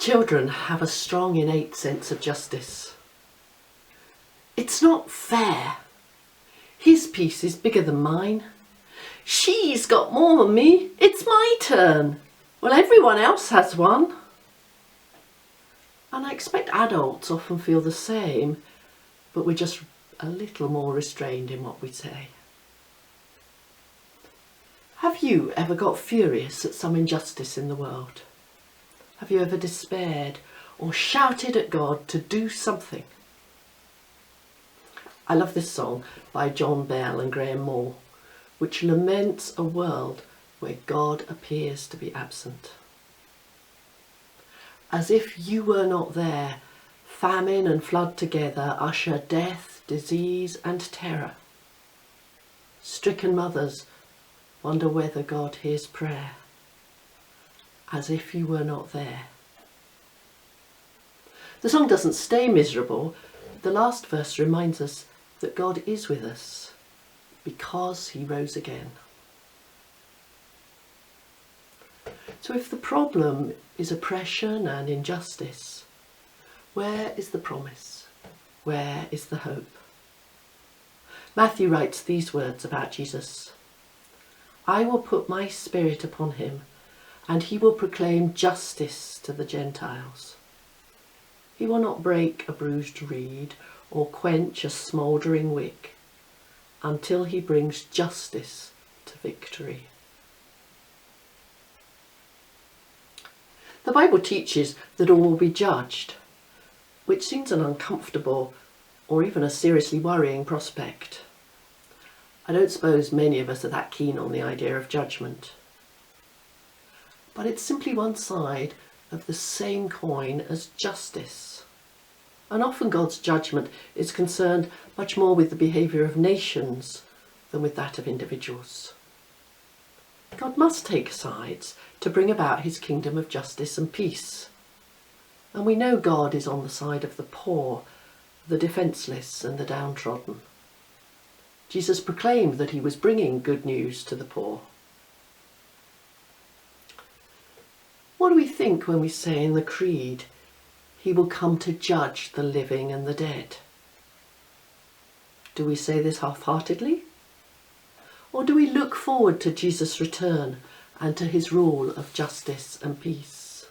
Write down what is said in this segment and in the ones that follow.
Children have a strong innate sense of justice. It's not fair. His piece is bigger than mine. She's got more than me. It's my turn. Well, everyone else has one. And I expect adults often feel the same, but we're just a little more restrained in what we say. Have you ever got furious at some injustice in the world? Have you ever despaired or shouted at God to do something? I love this song by John Bell and Graham Moore, which laments a world where God appears to be absent. As if you were not there, famine and flood together usher death, disease and terror. Stricken mothers wonder whether God hears prayer. As if you were not there. The song doesn't stay miserable. The last verse reminds us that God is with us because he rose again. So if the problem is oppression and injustice, where is the promise? Where is the hope? Matthew writes these words about Jesus. I will put my spirit upon him, and he will proclaim justice to the Gentiles. He will not break a bruised reed or quench a smouldering wick until he brings justice to victory. The Bible teaches that all will be judged, which seems an uncomfortable or even a seriously worrying prospect. I don't suppose many of us are that keen on the idea of judgment. But it's simply one side of the same coin as justice. And often God's judgment is concerned much more with the behaviour of nations than with that of individuals. God must take sides to bring about his kingdom of justice and peace. And we know God is on the side of the poor, the defenceless and the downtrodden. Jesus proclaimed that he was bringing good news to the poor. What do we think when we say in the Creed, he will come to judge the living and the dead? Do we say this half-heartedly? Or do we look forward to Jesus' return and to his rule of justice and peace?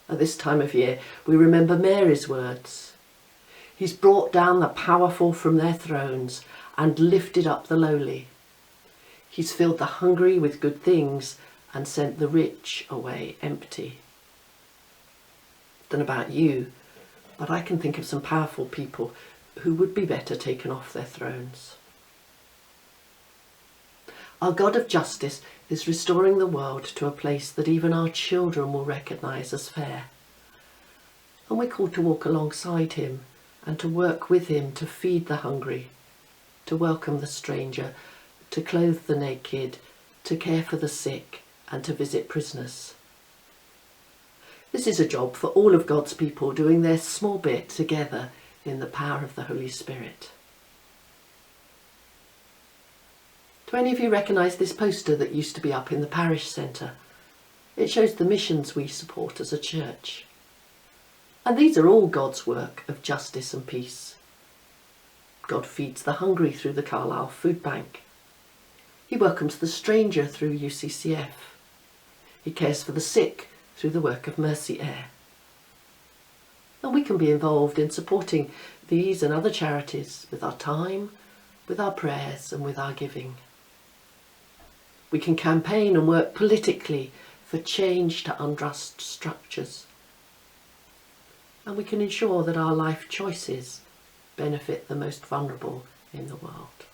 At this time of year, we remember Mary's words. He's brought down the powerful from their thrones and lifted up the lowly. He's filled the hungry with good things and sent the rich away empty. Don't know about you, but I can think of some powerful people who would be better taken off their thrones. Our God of justice is restoring the world to a place that even our children will recognise as fair. And we're called to walk alongside him and to work with him to feed the hungry, to welcome the stranger, to clothe the naked, to care for the sick, and to visit prisoners. This is a job for all of God's people doing their small bit together in the power of the Holy Spirit. Do any of you recognise this poster that used to be up in the parish centre? It shows the missions we support as a church. And these are all God's work of justice and peace. God feeds the hungry through the Carlisle Food Bank. He welcomes the stranger through UCCF. He cares for the sick through the work of Mercy Air. And we can be involved in supporting these and other charities with our time, with our prayers and with our giving. We can campaign and work politically for change to unjust structures. And we can ensure that our life choices benefit the most vulnerable in the world.